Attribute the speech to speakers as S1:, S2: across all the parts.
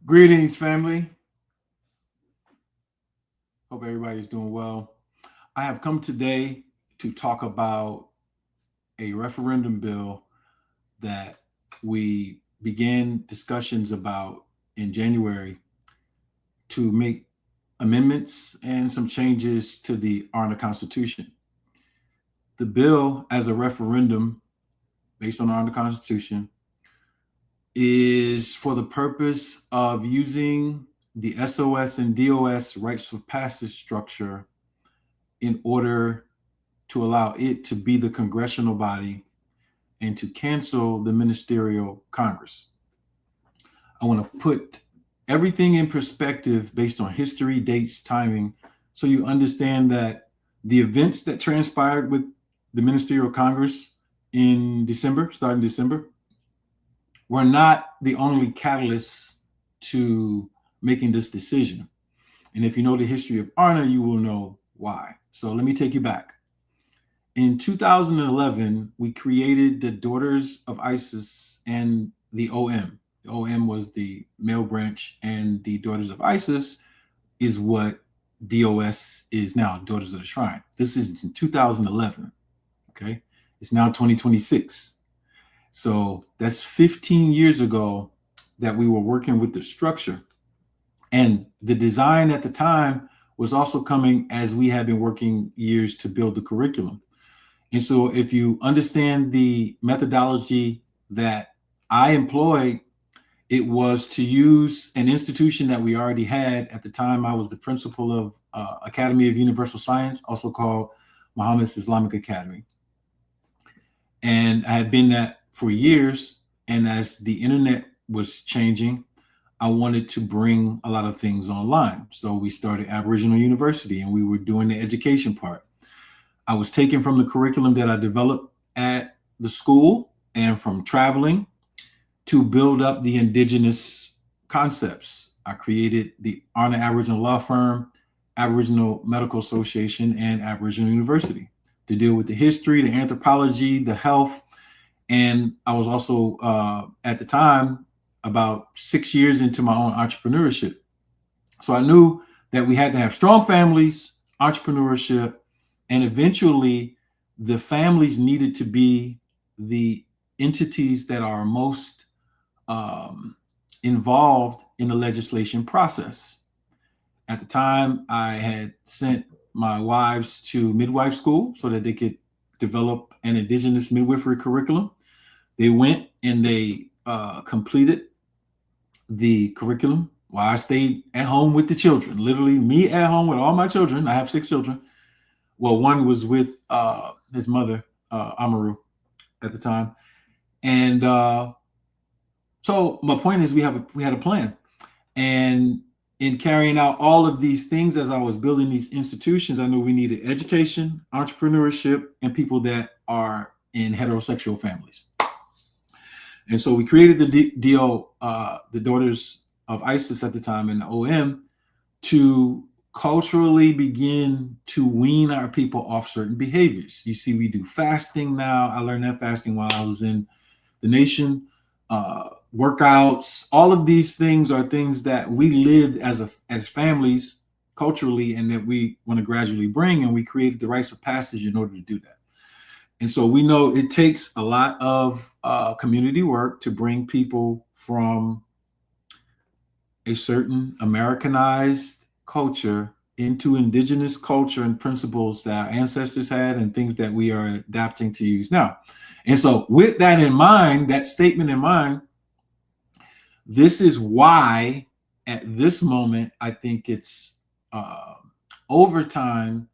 S1: Greetings, family. Hope everybody's doing well. I have come today to talk about a referendum bill that we began discussions about in January to make amendments and some changes to the ARNA Constitution. The bill, as a referendum based on the ARNA Constitution, is for the purpose of using the SOS and DOS rights of passage structure in order to allow it to be the congressional body and to cancel the ministerial Congress. I want to put everything in perspective based on history, dates, timing, so you understand that the events that transpired with the ministerial Congress in December, starting December, were not the only catalysts to making this decision. And if you know the history of ARNA, you will know why. So let me take you back. In 2011, we created the Daughters of ISIS and the OM. The OM was the male branch, and the Daughters of ISIS is what DOS is now, Daughters of the Shrine. This is in 2011. Okay. It's now 2026. So that's 15 years ago that we were working with the structure. And the design at the time was also coming as we had been working years to build the curriculum. And so if you understand the methodology that I employed, it was to use an institution that we already had. At the time, I was the principal of Academy of Universal Science, also called Muhammad's Islamic Academy. And I had been that for years. And as the internet was changing, I wanted to bring a lot of things online. So we started Aboriginal University, and we were doing the education part. I was taken from the curriculum that I developed at the school and from traveling to build up the indigenous concepts. I created the ARNA Aboriginal Law Firm, Aboriginal Medical Association, and Aboriginal University to deal with the history, the anthropology, the health. And I was also, at the time, about 6 years into my own entrepreneurship. So I knew that we had to have strong families, entrepreneurship, and eventually the families needed to be the entities that are most involved in the legislation process. At the time, I had sent my wives to midwife school so that they could develop an indigenous midwifery curriculum. They went and they completed the curriculum while I stayed at home with the children. Literally, me at home with all my children. I have 6 children. Well, one was with his mother, Amaru, at the time. And so my point is, we had a plan. And in carrying out all of these things, as I was building these institutions, I knew we needed education, entrepreneurship, and people that are in heterosexual families. And so we created the Daughters of ISIS at the time, and the OM, to culturally begin to wean our people off certain behaviors. You see, we do fasting now. I learned that fasting while I was in the nation. Workouts, all of these things are things that we lived as families culturally, and that we want to gradually bring, and we created the rites of passage in order to do that. And so we know it takes a lot of community work to bring people from a certain Americanized culture into indigenous culture and principles that our ancestors had and things that we are adapting to use now. And so with that in mind, that statement in mind, this is why at this moment, I think it's overtime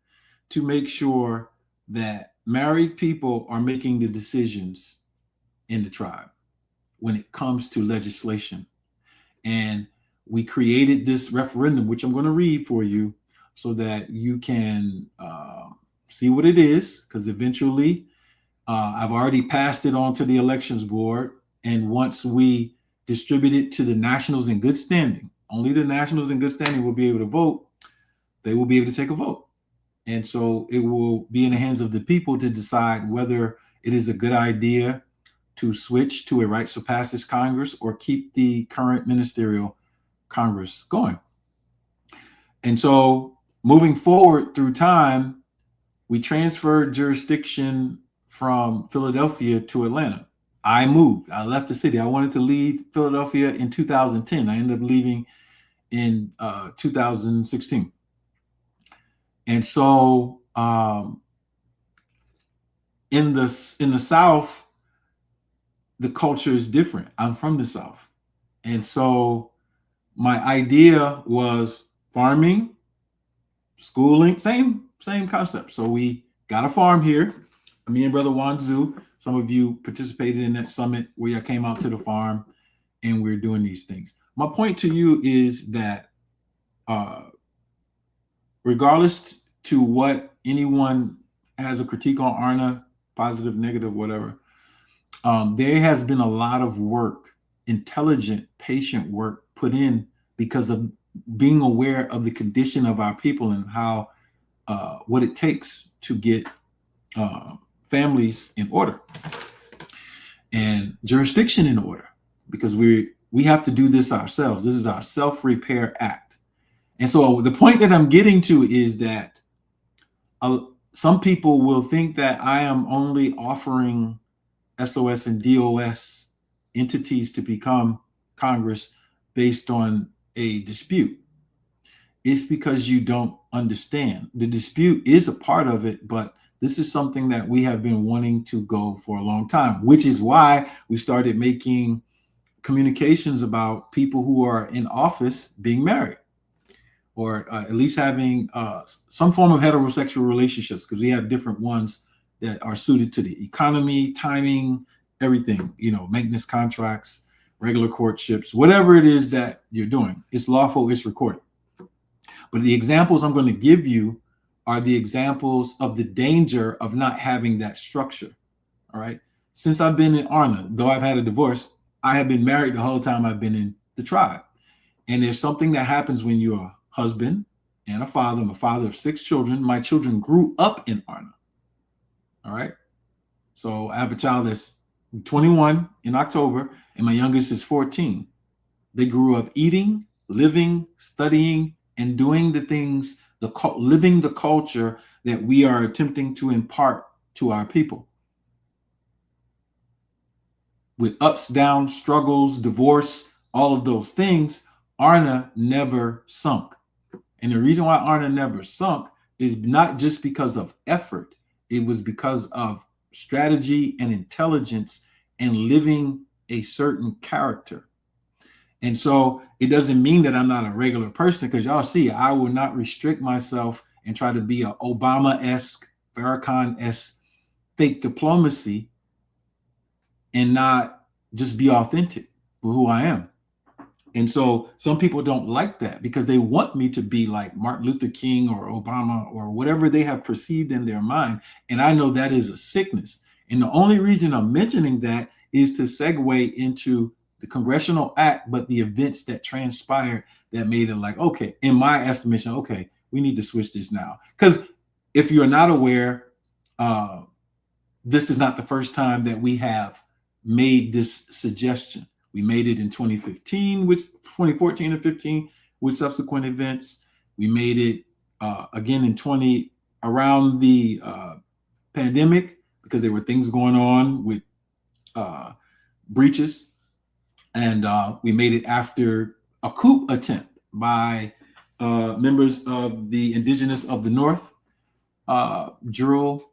S1: to make sure that married people are making the decisions in the tribe when it comes to legislation. And we created this referendum, which I'm going to read for you so that you can see what it is, because eventually I've already passed it on to the elections board. And once we distribute it to the nationals in good standing, only the nationals in good standing will be able to vote. They will be able to take a vote. And so it will be in the hands of the people to decide whether it is a good idea to switch to a rites of passage Congress or keep the current ministerial Congress going. And so moving forward through time, we transferred jurisdiction from Philadelphia to Atlanta. I moved. I left the city. I wanted to leave Philadelphia in 2010. I ended up leaving in 2016. And so in the South, the culture is different. I'm from the South. And so my idea was farming, schooling, same concept. So we got a farm here. Me and Brother Wanzu, some of you participated in that summit where I came out to the farm and we're doing these things. My point to you is that regardless to what anyone has a critique on ARNA, positive, negative, whatever, there has been a lot of work, intelligent, patient work put in because of being aware of the condition of our people and how what it takes to get families in order and jurisdiction in order, because we have to do this ourselves. This is our self-repair act. And so the point that I'm getting to is that some people will think that I am only offering SOS and DOS entities to become Congress based on a dispute. It's because you don't understand. The dispute is a part of it, but this is something that we have been wanting to go for a long time, which is why we started making communications about people who are in office being married, or at least having some form of heterosexual relationships, because we have different ones that are suited to the economy, timing, everything, maintenance contracts, regular courtships, whatever it is that you're doing. It's lawful, it's recorded. But the examples I'm going to give you are the examples of the danger of not having that structure. All right. Since I've been in ARNA, though I've had a divorce, I have been married the whole time I've been in the tribe. And there's something that happens when you're a husband and a father. I'm a father of 6 children. My children grew up in ARNA. All right. So I have a child that's 21 in October, and my youngest is 14. They grew up eating, living, studying, and doing the things, living the culture that we are attempting to impart to our people. With ups, downs, struggles, divorce, all of those things, ARNA never sunk. And the reason why ARNA never sunk is not just because of effort. It was because of strategy and intelligence and living a certain character. And so it doesn't mean that I'm not a regular person, because y'all see, I will not restrict myself and try to be an Obama-esque, Farrakhan-esque fake diplomacy and not just be authentic with who I am. And so some people don't like that because they want me to be like Martin Luther King or Obama or whatever they have perceived in their mind. And I know that is a sickness. And the only reason I'm mentioning that is to segue into the Congressional Act, but the events that transpired that made it like, okay, in my estimation, okay, we need to switch this now. Because if you're not aware, this is not the first time that we have made this suggestion. We made it in 2015, with 2014 and 15 with subsequent events. We made it again in around the pandemic, because there were things going on with breaches. And we made it after a coup attempt by members of the Indigenous of the North Drill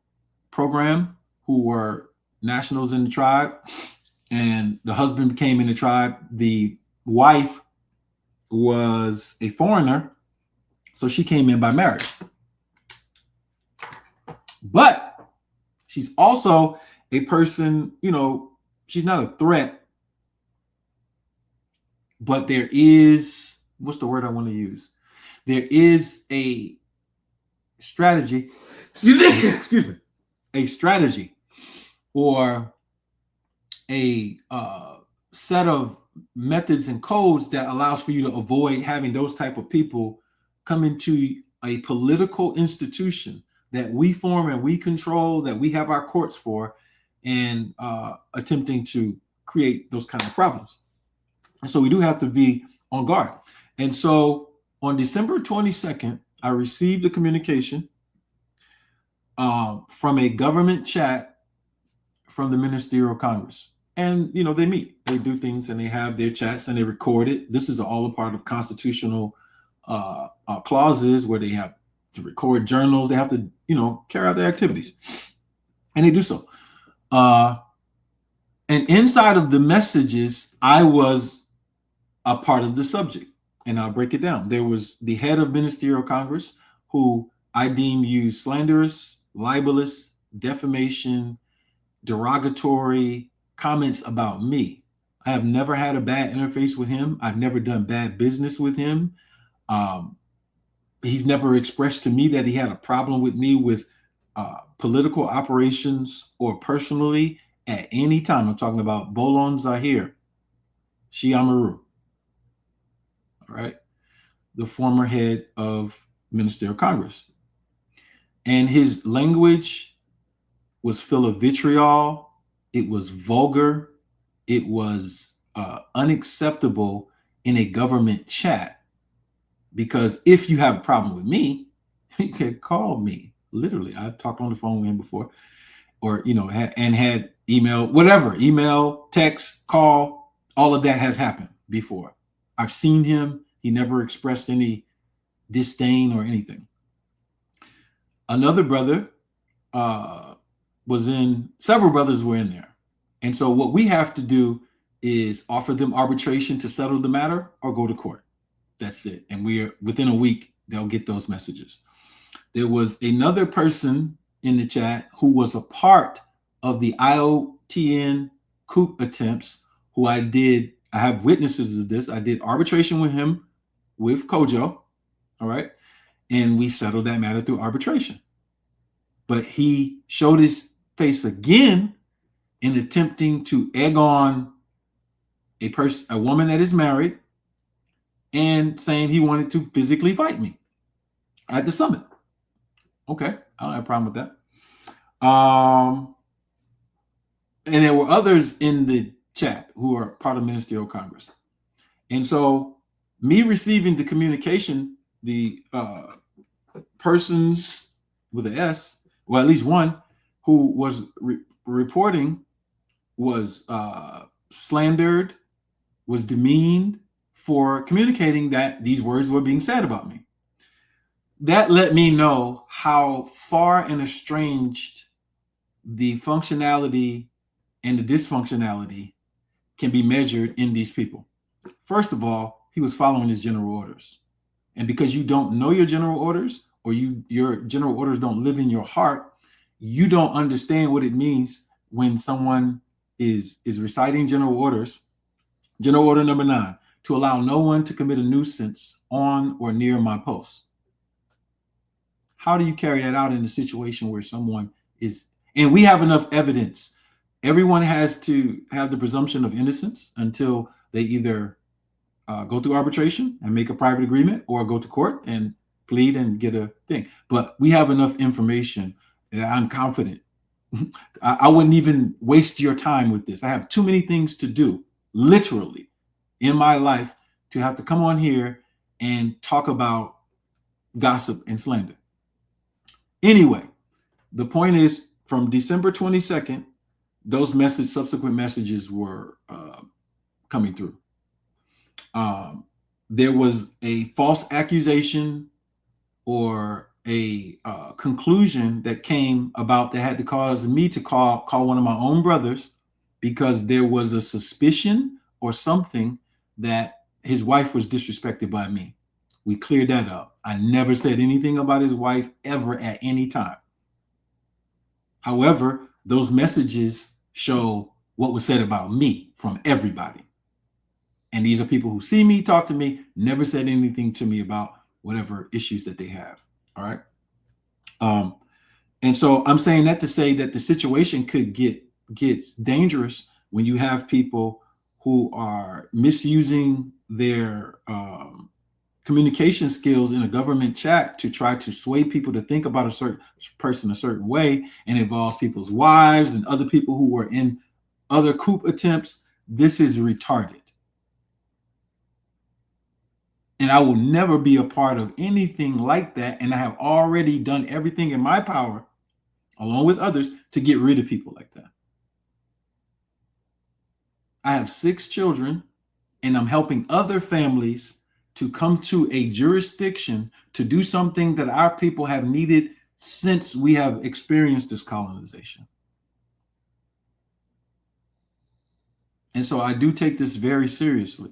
S1: program, who were nationals in the tribe. And the husband came in the tribe. The wife was a foreigner, so she came in by marriage. But she's also a person, she's not a threat, but there is, what's the word I want to use? There is a strategy, excuse me, a strategy or a set of methods and codes that allows for you to avoid having those type of people come into a political institution that we form and we control, that we have our courts for, and attempting to create those kind of problems. And so we do have to be on guard. And so on December 22nd, I received a communication from a government chat from the Ministerial Congress. And, they meet, they do things, and they have their chats, and they record it. This is all a part of constitutional clauses where they have to record journals. They have to, carry out their activities. And they do so. And inside of the messages, I was a part of the subject. And I'll break it down. There was the head of Ministerial Congress, who I deem used slanderous, libelous, defamation, derogatory comments about me. I have never had a bad interface with him. I've never done bad business with him. He's never expressed to me that he had a problem with me with political operations or personally at any time. I'm talking about Bolon Zahir, Shiamaru. All right, the former head of Ministerial Congress. And his language was full of vitriol. It was vulgar. It was unacceptable in a government chat. Because if you have a problem with me, you can call me. Literally, I've talked on the phone with him before, or, had email, whatever, email, text, call, all of that has happened before. I've seen him. He never expressed any disdain or anything. Another brother several brothers were in there. And so what we have to do is offer them arbitration to settle the matter or go to court. That's it. And within a week, they'll get those messages. There was another person in the chat who was a part of the IOTN coup attempts, who I have witnesses of this. I did arbitration with him, with Kojo. All right. And we settled that matter through arbitration. But he showed his face again in attempting to egg on a woman that is married, and saying he wanted to physically fight me at the summit. Okay, I don't have a problem with that. And there were others in the chat who are part of Ministerial Congress. And so me receiving the communication, the persons with an S, well, at least one, who was reporting was slandered, was demeaned for communicating that these words were being said about me. That let me know how far and estranged the functionality and the dysfunctionality can be measured in these people. First of all, he was following his general orders. And because you don't know your general orders, or your general orders don't live in your heart, you don't understand what it means when someone is reciting general orders. General order number 9, to allow no one to commit a nuisance on or near my post. How do you carry that out in a situation where someone is, and we have enough evidence. Everyone has to have the presumption of innocence until they either go through arbitration and make a private agreement, or go to court and plead and get a thing. But we have enough information that I'm confident. I wouldn't even waste your time with this. I have too many things to do, literally, in my life, to have to come on here and talk about gossip and slander. Anyway, the point is, from December 22nd, those subsequent messages were coming through. There was a false accusation or a conclusion that came about that had to cause me to call one of my own brothers, because there was a suspicion or something that his wife was disrespected by me. We cleared that up. I never said anything about his wife ever at any time. However, those messages show what was said about me from everybody. And these are people who see me, talk to me, never said anything to me about whatever issues that they have. All right. And so I'm saying that to say that the situation could get dangerous when you have people who are misusing their communication skills in a government chat to try to sway people to think about a certain person a certain way, and involves people's wives and other people who were in other coup attempts. This is retarded. And I will never be a part of anything like that. And I have already done everything in my power, along with others, to get rid of people like that. I have 6 children, and I'm helping other families to come to a jurisdiction to do something that our people have needed since we have experienced this colonization. And so I do take this very seriously.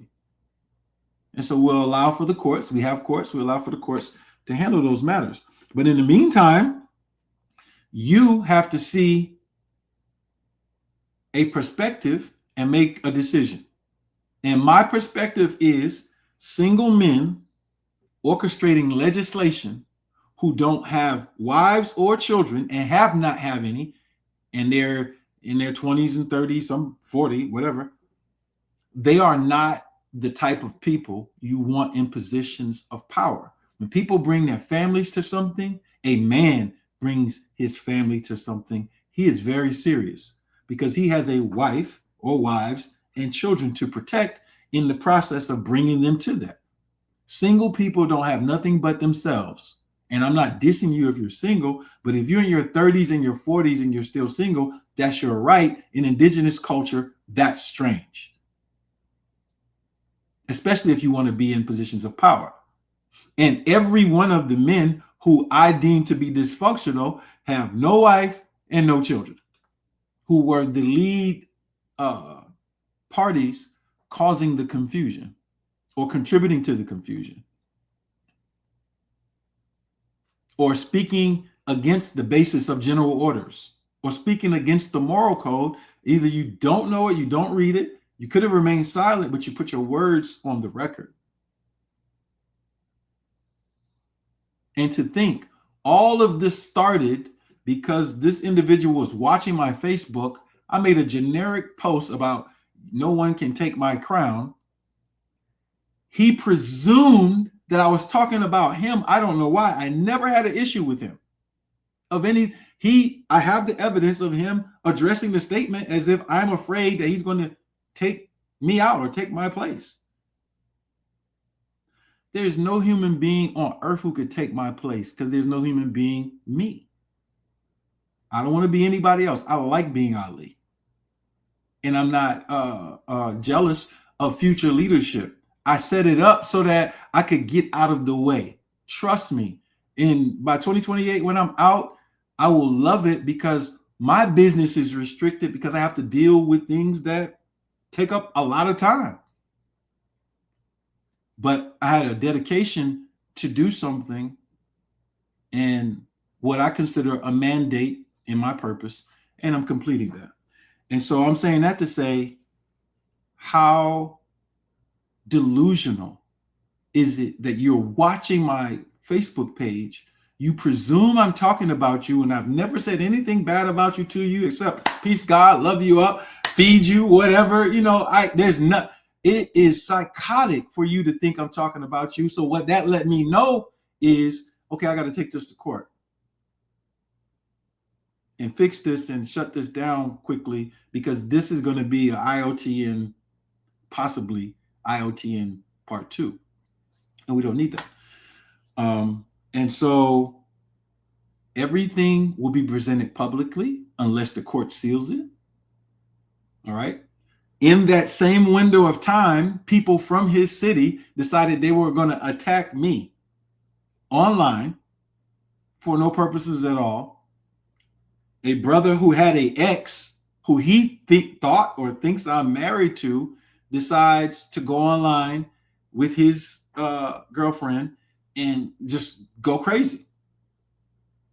S1: And so we'll allow for the courts. We have courts. We allow for the courts to handle those matters. But in the meantime, you have to see a perspective and make a decision. And my perspective is single men orchestrating legislation who don't have wives or children and have not have any, and they're in their 20s and 30s, some 40, whatever. They are not the type of people you want in positions of power. When people bring their families to something, a man brings his family to something, he is very serious because he has a wife or wives and children to protect in the process of bringing them to that. Single people don't have nothing but themselves. And I'm not dissing you if you're single, but if you're in your 30s and your 40s and you're still single, that's your right. In indigenous culture, that's strange. Especially if you want to be in positions of power. And every one of the men who I deem to be dysfunctional have no wife and no children, who were the lead parties causing the confusion or contributing to the confusion, or speaking against the basis of general orders, or speaking against the moral code. Either you don't know it, you don't read it, you could have remained silent, but you put your words on the record. And to think all of this started because this individual was watching my Facebook. I made a generic post about no one can take my crown. He presumed that I was talking about him. I don't know why. I never had an issue with him. I have the evidence of him addressing the statement as if I'm afraid that he's going to take me out or take my place. There's no human being on earth who could take my place because there's no human being me. I don't want to be anybody else. I like being Ali. And I'm not jealous of future leadership. I set it up so that I could get out of the way. Trust me. By 2028, when I'm out, I will love it because my business is restricted because I have to deal with things that take up a lot of time. But I had a dedication to do something and what I consider a mandate in my purpose, and I'm completing that. And so I'm saying that to say, how delusional is it that you're watching my Facebook page? You presume I'm talking about you, and I've never said anything bad about you to you except peace, God, love you up, feed you, whatever. It is psychotic for you to think I'm talking about you. So what that let me know is, okay, I got to take this to court and fix this and shut this down quickly because this is going to be an IOTN, possibly IOTN part 2. And we don't need that. And so everything will be presented publicly unless the court seals it. All right. In that same window of time, people from his city decided they were going to attack me online for no purposes at all. A brother who had an ex who he thought or thinks I'm married to decides to go online with his girlfriend and just go crazy.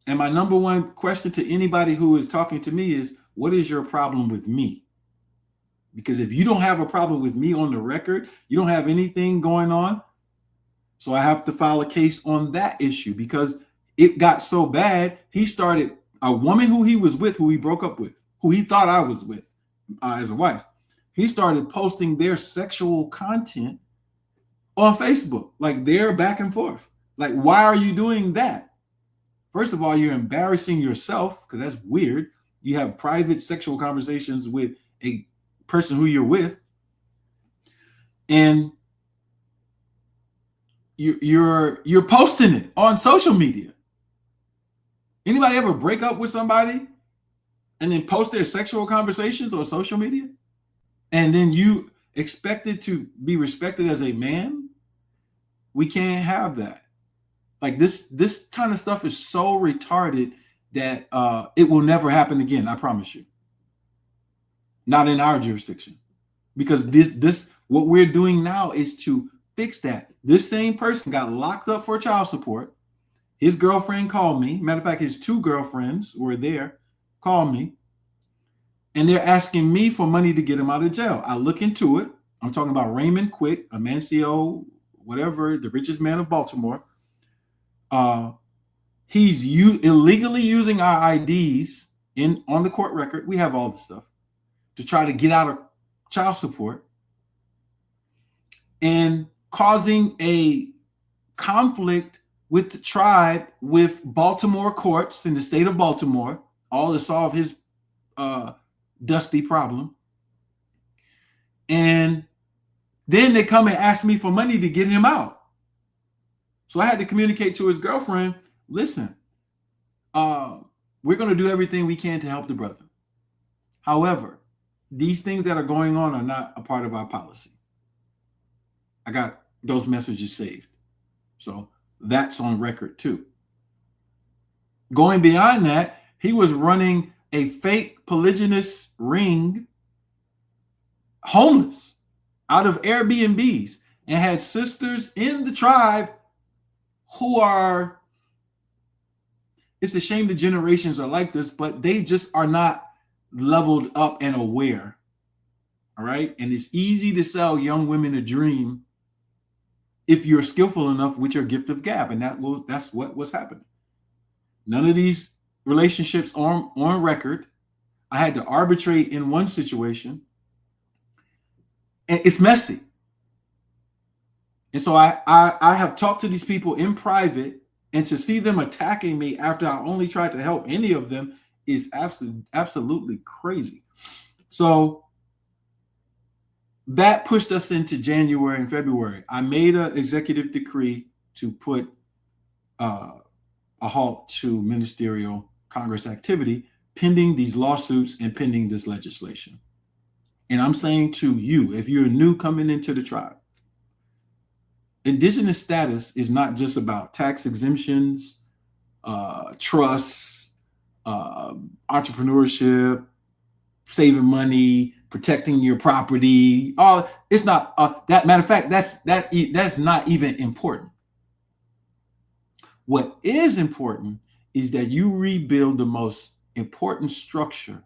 S1: And my number one question to anybody who is talking to me is, what is your problem with me? Because if you don't have a problem with me on the record, you don't have anything going on. So I have to file a case on that issue because it got so bad. He started a woman who he was with, who he broke up with, who he thought I was with as a wife. He started posting their sexual content on Facebook, like they're back and forth. Like, why are you doing that? First of all, you're embarrassing yourself because that's weird. You have private sexual conversations with a person who you're with. And you're posting it on social media. Anybody ever break up with somebody and then post their sexual conversations on social media? And then you expect it to be respected as a man? We can't have that. Like this kind of stuff is so retarded that it will never happen again. I promise you. Not in our jurisdiction, because this what we're doing now is to fix that. This same person got locked up for child support. His girlfriend called me. Matter of fact, his two girlfriends were there, called me, and they're asking me for money to get him out of jail. I look into it. I'm talking about Raymond Quick, a Mancio, whatever, the richest man of Baltimore. He's illegally using our IDs on the court record. We have all the stuff to try to get out of child support and causing a conflict with the tribe, with Baltimore courts in the state of Baltimore, all to solve his dusty problem. And then they come and ask me for money to get him out. So I had to communicate to his girlfriend, listen, we're going to do everything we can to help the brother. However, these things that are going on are not a part of our policy. I got those messages saved. So that's on record too. Going beyond that, he was running a fake polygynous ring, homeless, out of Airbnbs, and had sisters in the tribe who are, it's a shame the generations are like this, but they just are not leveled up and aware. All right. And it's easy to sell young women a dream if you're skillful enough with your gift of gab. And that's what was happening. None of these relationships on record. I had to arbitrate in one situation. And it's messy. And so I have talked to these people in private, and to see them attacking me after I only tried to help any of them is absolutely crazy. So that pushed us into January and February. I made an executive decree to put a halt to ministerial Congress activity pending these lawsuits and pending this legislation. And I'm saying to you, if you're new coming into the tribe, indigenous status is not just about tax exemptions, trusts, entrepreneurship, saving money, protecting your property. It's not that. Matter of fact, that's not even important. What is important is that you rebuild the most important structure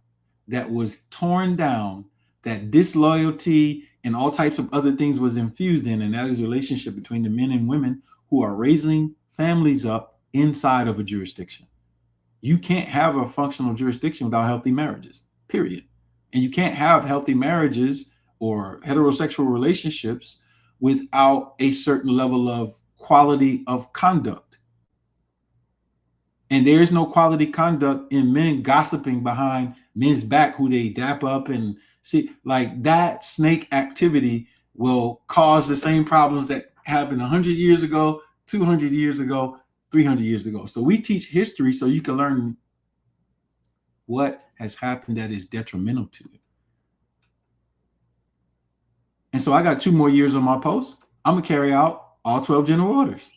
S1: that was torn down, that disloyalty and all types of other things was infused in, and that is the relationship between the men and women who are raising families up inside of a jurisdiction. You can't have a functional jurisdiction without healthy marriages, period. And you can't have healthy marriages or heterosexual relationships without a certain level of quality of conduct. And there is no quality conduct in men gossiping behind men's back who they dap up and see. Like, that snake activity will cause the same problems that happened 100 years ago, 200 years ago, 300 years ago. So we teach history so you can learn what has happened that is detrimental to it. And so I got 2 more years on my post. I'm going to carry out all 12 general orders.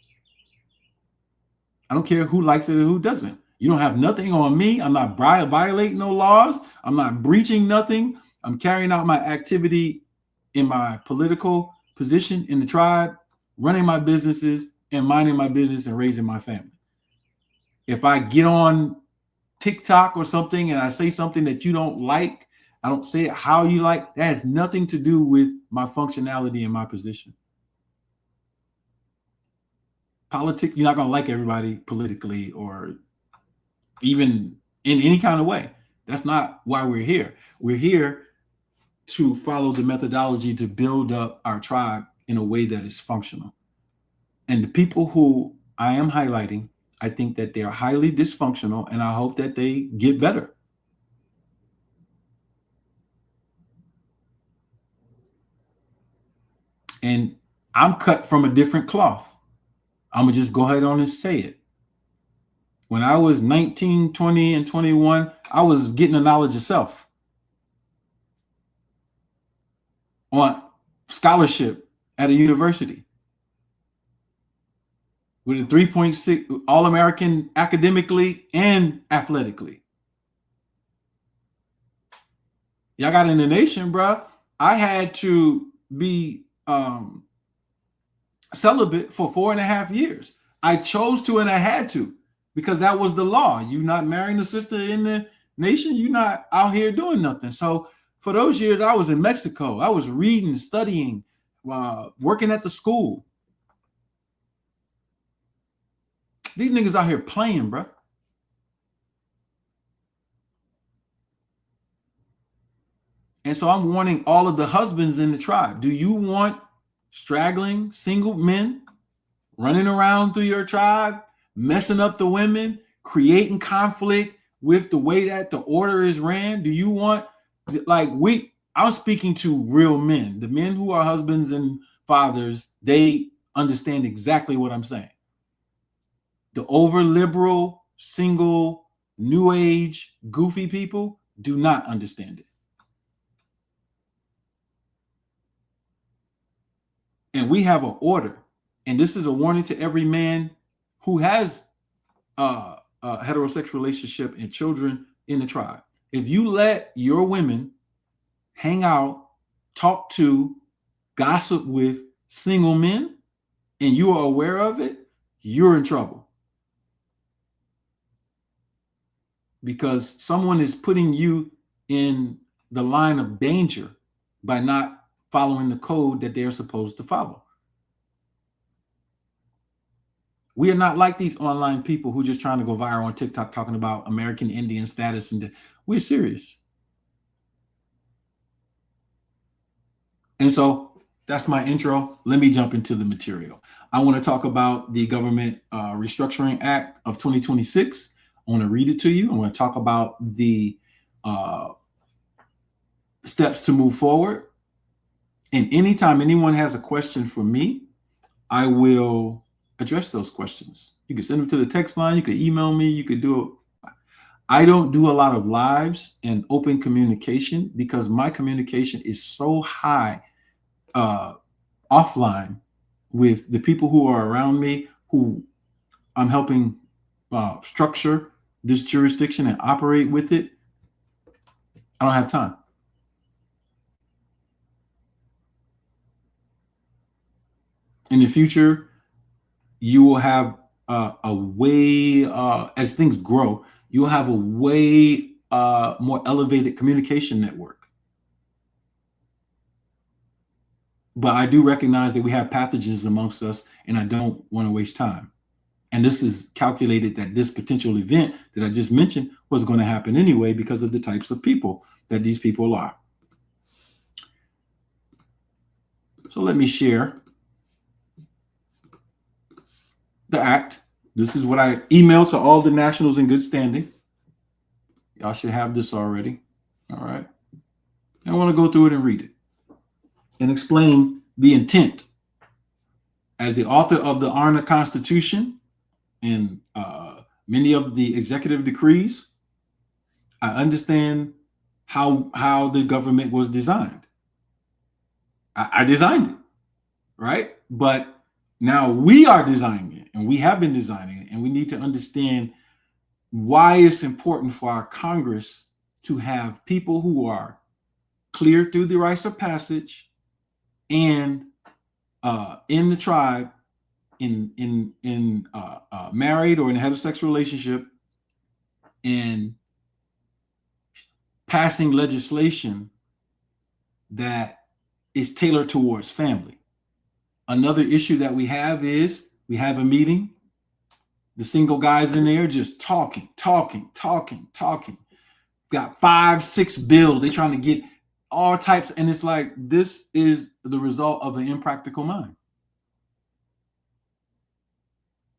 S1: I don't care who likes it or who doesn't. You don't have nothing on me. I'm not violating no laws. I'm not breaching nothing. I'm carrying out my activity in my political position in the tribe, running my businesses and minding my business and raising my family. If I get on TikTok or something and I say something that you don't like, I don't say it how you like, that has nothing to do with my functionality and my position. Politics, you're not going to like everybody politically or even in any kind of way. That's not why we're here. We're here to follow the methodology to build up our tribe in a way that is functional. And the people who I am highlighting, I think that they are highly dysfunctional, and I hope that they get better. And I'm cut from a different cloth. I'm going to just go ahead on and say it. When I was 19, 20, and 21, I was getting the knowledge of self on scholarship at a university with a 3.6 All-American academically and athletically. Y'all got in the nation, bro. I had to be celibate for 4.5 years. I chose to, and I had to, because that was the law. You're not marrying a sister in the nation. You're not out here doing nothing. So for those years, I was in Mexico. I was reading, studying, working at the school. These niggas out here playing, bro. And so I'm warning all of the husbands in the tribe. Do you want straggling single men running around through your tribe, messing up the women, creating conflict with the way that the order is ran? Do you want, I'm speaking to real men, the men who are husbands and fathers. They understand exactly what I'm saying. The over liberal, single, new age, goofy people do not understand it. And we have an order. And this is a warning to every man who has a heterosexual relationship and children in the tribe. If you let your women hang out, talk to, gossip with single men, and you are aware of it, you're in trouble. Because someone is putting you in the line of danger by not following the code that they're supposed to follow. We are not like these online people who just trying to go viral on TikTok talking about American Indian status, and we're serious. And so that's my intro. Let me jump into the material. I want to talk about the Government Restructuring Act of 2026. I want to read it to you. I want to talk about the steps to move forward. And anytime anyone has a question for me, I will address those questions. You can send them to the text line. You can email me. You could do it. I don't do a lot of lives and open communication because my communication is so high offline with the people who are around me, who I'm helping structure this jurisdiction and operate with it. I don't have time. In the future, you will have a way, as things grow, you'll have a way more elevated communication network. But I do recognize that we have pathogens amongst us, and I don't want to waste time. And this is calculated that this potential event that I just mentioned was going to happen anyway because of the types of people that these people are. So let me share the act. This is what I emailed to all the nationals in good standing. Y'all should have this already. All right. I want to go through it and read it and explain the intent. As the author of the ARNA Constitution and many of the executive decrees, I understand how the government was designed. I designed it, right? But now we are designing it, and we have been designing it, and we need to understand why it's important for our Congress to have people who are clear through the rites of passage and in the tribe, in married or in a heterosexual relationship, and passing legislation that is tailored towards family. Another issue that we have is we have a meeting. The single guys in there just talking. Got 5, 6 bills. They're trying to get all types. And it's like, this is the result of an impractical mind.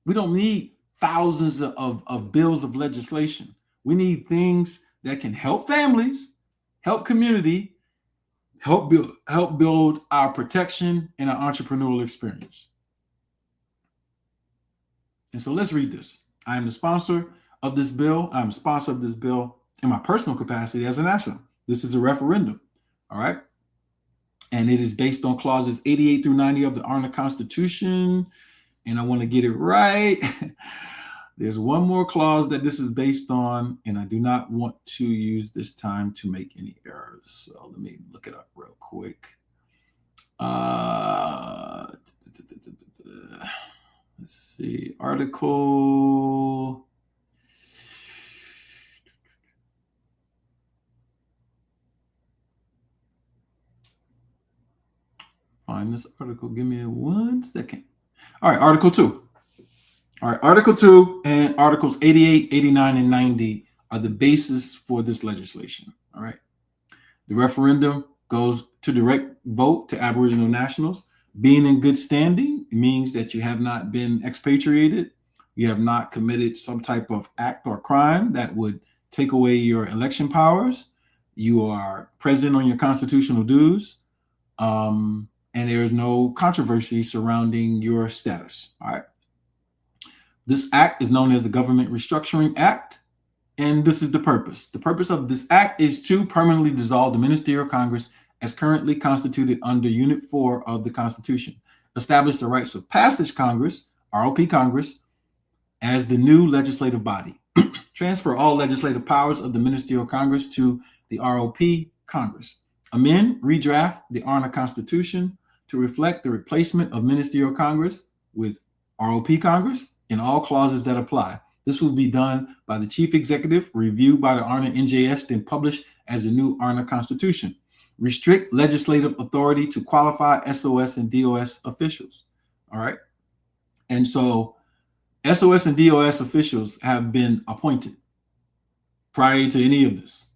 S1: We don't need thousands of bills of legislation. We need things that can help families, help community, help build our protection and our entrepreneurial experience. And so let's read this. I am the sponsor of this bill. I'm a sponsor of this bill in my personal capacity as a national. This is a referendum. All right. And it is based on clauses 88 through 90 of the ARNA Constitution. And I want to get it right. There's one more clause that this is based on, and I do not want to use this time to make any errors. So let me look it up real quick. Let's see. Article. Find this article. Give me 1 second. All right, Article 2. All right, Article 2 and Articles 88, 89, and 90 are the basis for this legislation. All right. The referendum goes to direct vote to Aboriginal nationals. Being in good standing means that you have not been expatriated. You have not committed some type of act or crime that would take away your election powers. You are present on your constitutional dues. And there is no controversy surrounding your status. All right. This act is known as the Government Restructuring Act. And this is the purpose. The purpose of this act is to permanently dissolve the Ministerial Congress as currently constituted under Unit 4 of the Constitution, establish the Rites of Passage Congress, ROP Congress, as the new legislative body, transfer all legislative powers of the Ministerial Congress to the ROP Congress, amend, redraft the ARNA Constitution to reflect the replacement of Ministerial Congress with ROP Congress in all clauses that apply. This will be done by the Chief Executive, reviewed by the ARNA NJS, then published as the new ARNA Constitution. Restrict legislative authority to qualify SOS and DOS officials. All right. And so SOS and DOS officials have been appointed prior to any of this.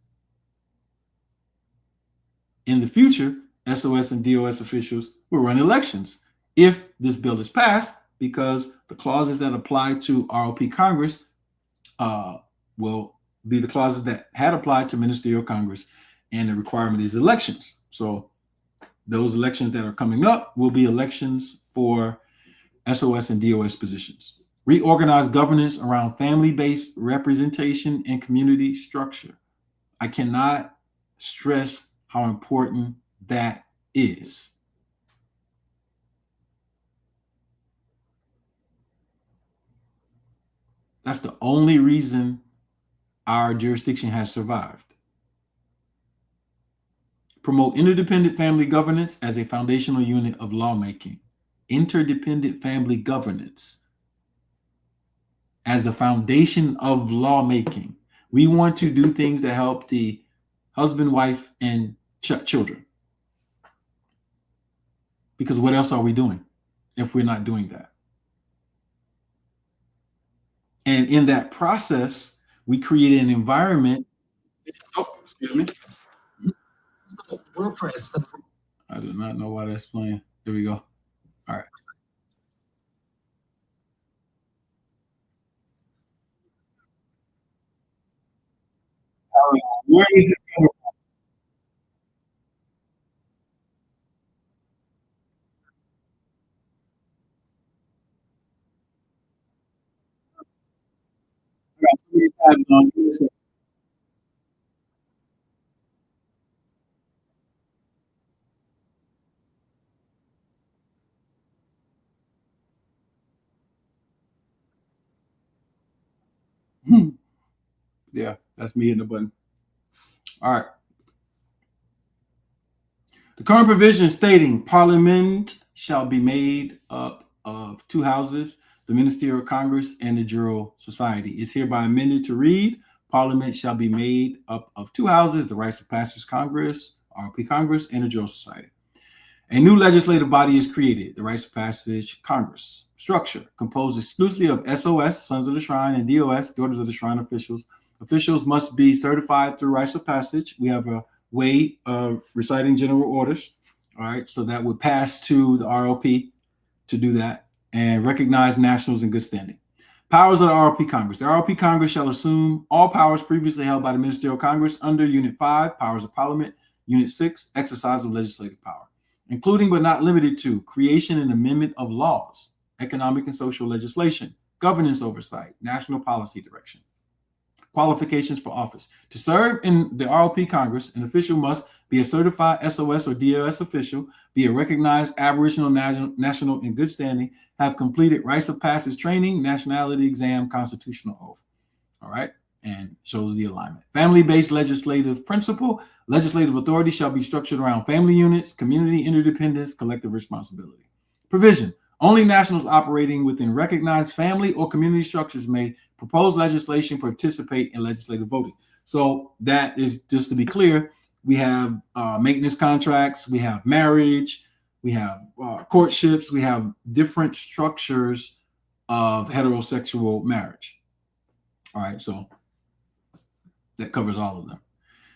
S1: In the future, SOS and DOS officials will run elections if this bill is passed, because the clauses that apply to ROP Congress will be the clauses that had applied to Ministerial Congress, and the requirement is elections. So those elections that are coming up will be elections for SOS and DOS positions. Reorganize governance around family-based representation and community structure. I cannot stress how important that is. That's the only reason our jurisdiction has survived. Promote interdependent family governance as a foundational unit of lawmaking. Interdependent family governance as the foundation of lawmaking. We want to do things that help the husband, wife, and children. Because what else are we doing if we're not doing that? And in that process, we create an environment. Oh, excuse me. I do not know why that's playing. There we go. All right. Where is this coming from? I got so many tabs on this. Yeah, that's me hitting the button. All right. The current provision stating Parliament shall be made up of two houses, the Ministerial Congress and the Jural Society, is hereby amended to read Parliament shall be made up of two houses, the Rites of Passage Congress, RP Congress, and the Jural Society. A new legislative body is created, the Rites of Passage Congress. Structure composed exclusively of SOS, Sons of the Shrine, and DOS, Daughters of the Shrine officials. Officials must be certified through Rites of Passage. We have a way of reciting general orders. All right, so that would pass to the ROP to do that and recognize nationals in good standing. Powers of the ROP Congress. The ROP Congress shall assume all powers previously held by the Ministerial Congress under Unit 5, Powers of Parliament, Unit 6, Exercise of Legislative Power, including but not limited to creation and amendment of laws, economic and social legislation, governance oversight, national policy direction. Qualifications for office. To serve in the ROP Congress, an official must be a certified SOS or DOS official, be a recognized Aboriginal national in good standing, have completed rites of passage training, nationality exam, constitutional oath. All right, and shows the alignment. Family-based legislative principle. Legislative authority shall be structured around family units, community interdependence, collective responsibility. Provision. Only nationals operating within recognized family or community structures may propose legislation, participate in legislative voting. So that is, just to be clear, we have maintenance contracts, we have marriage, we have courtships, we have different structures of heterosexual marriage. All right, so that covers all of them.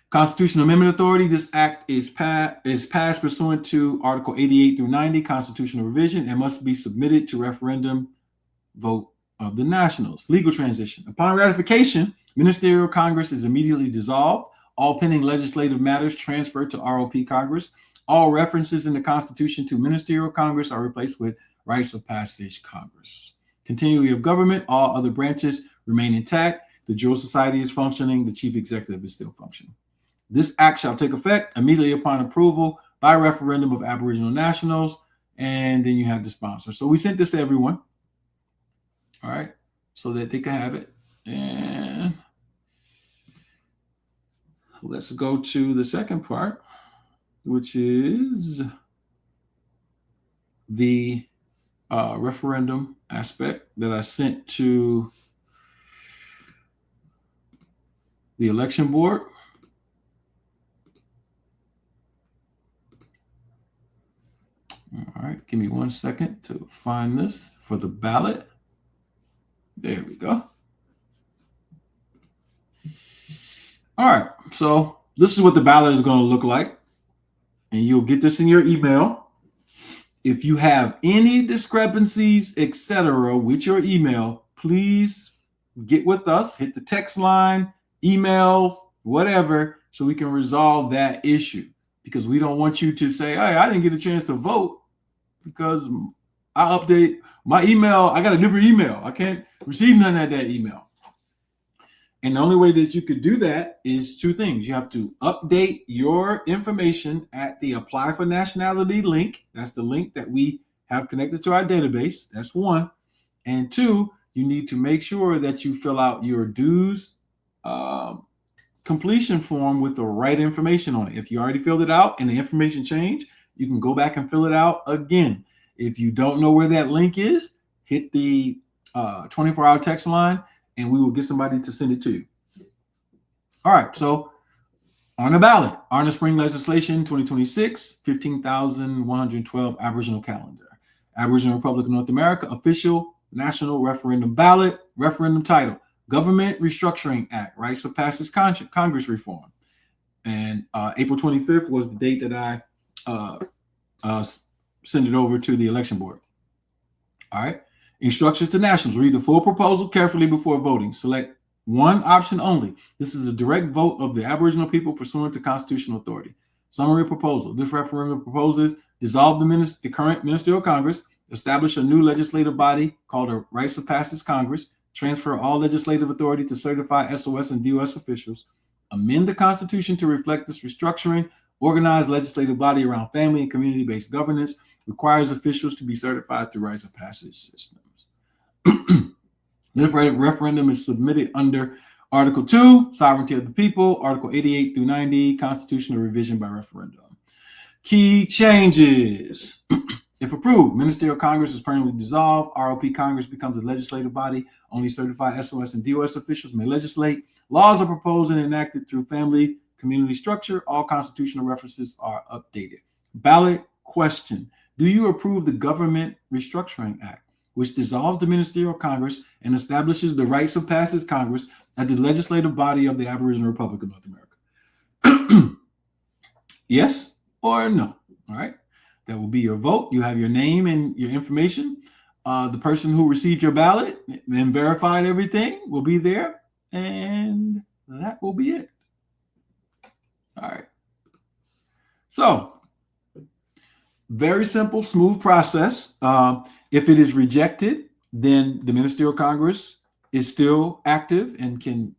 S1: Constitutional Amendment Authority. This act is passed pursuant to Article 88 through 90, constitutional revision, and must be submitted to referendum vote of the nationals. Legal transition. Upon ratification, Ministerial Congress is immediately dissolved. All pending legislative matters transferred to ROP Congress. All references in the Constitution to Ministerial Congress are replaced with Rites of Passage Congress. Continuity of government. All other branches remain intact. The Jewel Society is functioning. The Chief Executive is still functioning. This act shall take effect immediately upon approval by referendum of Aboriginal nationals. And then you have the sponsor. So we sent this to everyone. All right. So that they can have it. And let's go to the second part, which is the referendum aspect that I sent to the election board. All right, give me 1 second to find this for the ballot. There we go. All right, so this is what the ballot is going to look like. And you'll get this in your email. If you have any discrepancies, etc., with your email, please get with us, hit the text line, email, whatever, so we can resolve that issue. Because we don't want you to say, hey, I didn't get a chance to vote because I update my email. I got a different email. I can't receive none of that email. And the only way that you could do that is two things. You have to update your information at the Apply for Nationality link. That's the link that we have connected to our database. That's one. And two, you need to make sure that you fill out your dues completion form with the right information on it. If you already filled it out and the information changed, you can go back and fill it out again. If you don't know where that link is, hit the 24-hour text line and we will get somebody to send it to you. All right, so on the ballot, ARNA Spring Legislation 2026, 15,112 Aboriginal calendar. Aboriginal Republic of North America, official national referendum ballot, referendum title, Government Restructuring Act, Rites of Passage Congress Reform. And April 25th was the date that I sent it over to the election board. All right. Instructions to nationals. Read the full proposal carefully before voting. Select one option only. This is a direct vote of the Aboriginal people pursuant to constitutional authority. Summary proposal. This referendum proposes dissolve the current Ministerial Congress, establish a new legislative body called a Rites of Passage Congress, transfer all legislative authority to certify SOS and DOS officials, amend the Constitution to reflect this restructuring, organize legislative body around family and community-based governance, requires officials to be certified through Rites of Passage systems. This referendum is submitted under Article 2, Sovereignty of the People, Article 88 through 90, Constitutional Revision by Referendum. Key changes. If approved, Ministerial Congress is permanently dissolved. ROP Congress becomes a legislative body. Only certified SOS and DOS officials may legislate. Laws are proposed and enacted through family community structure. All constitutional references are updated. Ballot question. Do you approve the Government Restructuring Act, which dissolves the Ministerial Congress and establishes the Rites of Passage Congress as the legislative body of the Aboriginal Republic of North America? Yes or no? All right. That will be your vote. You have your name and your information. The person who received your ballot and verified everything will be there. And that will be it. All right. So, very simple, smooth process. If it is rejected, then the Ministerial Congress is still active and can,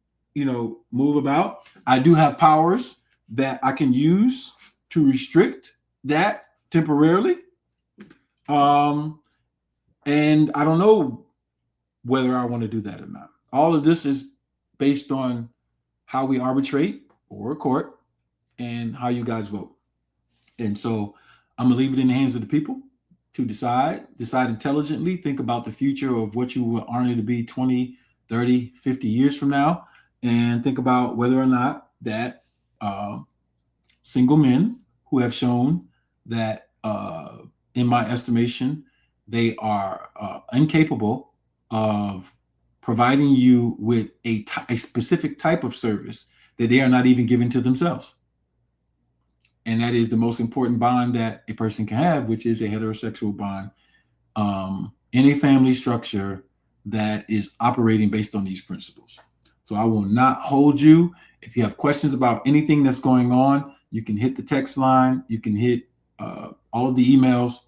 S1: move about. I do have powers that I can use to restrict that temporarily. And I don't know whether I want to do that or not. All of this is based on how we arbitrate or court and how you guys vote. And so I'm going to leave it in the hands of the people to decide intelligently, think about the future of what you will ARNA to be 20, 30, 50 years from now, and think about whether or not that single men who have shown that, in my estimation, they are incapable of providing you with a specific type of service that they are not even giving to themselves. And that is the most important bond that a person can have, which is a heterosexual bond in a family structure that is operating based on these principles. So I will not hold you. If you have questions about anything that's going on, you can hit the text line. You can hit all of the emails.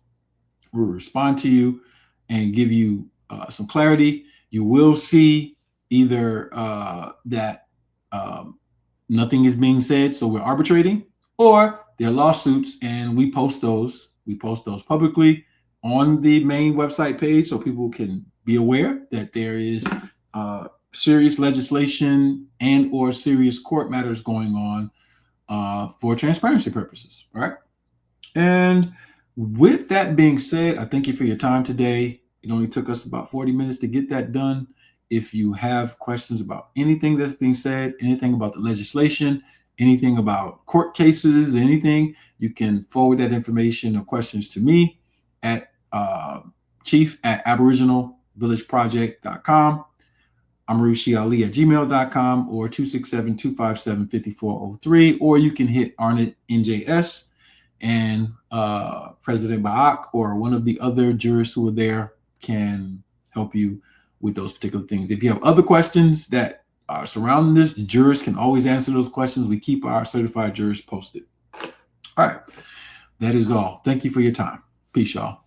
S1: We'll respond to you and give you some clarity. You will see either that nothing is being said, so we're arbitrating, or there are lawsuits, and we post those. We post those publicly on the main website page so people can be aware that there is serious legislation and or serious court matters going on for transparency purposes. All right. And with that being said, I thank you for your time today. It only took us about 40 minutes to get that done. If you have questions about anything that's being said, anything about the legislation, anything about court cases, anything, you can forward that information or questions to me at chief@aboriginalvillageproject.com. amarushi.ali@gmail.com or 267-257-5403, or you can hit ARNA NJS and President Baak or one of the other jurists who are there can help you with those particular things. If you have other questions that are surrounding this, the jurists can always answer those questions. We keep our certified jurists posted. All right. That is all. Thank you for your time. Peace, y'all.